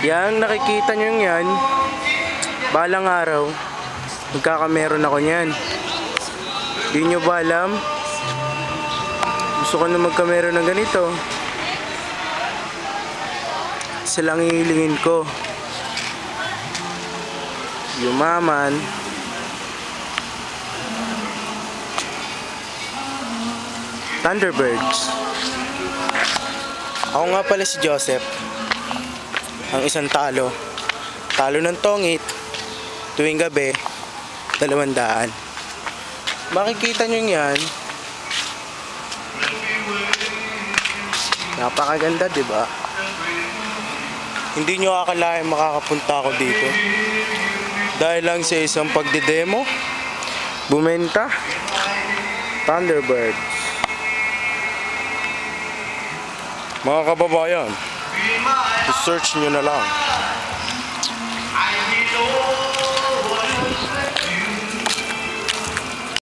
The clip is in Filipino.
Yan, nakikita nyo yan. Balang araw, magkakameron ako niyan. Di nyo ba alam? Gusto ko na magkameron ng ganito. Silang hihilingin ko. Yumaman. Thunderbirds. Ako nga pala si Joseph. Ang isang talo. Talo ng tongit. Tuwing gabi, 200. Makikita nyo yan. Napakaganda, diba? Hindi nyo akalain makakapunta ako dito. Dahil lang sa isang pagdidemo, bumenta. Thunderbirds. Mga kababayan, search nyo na lang.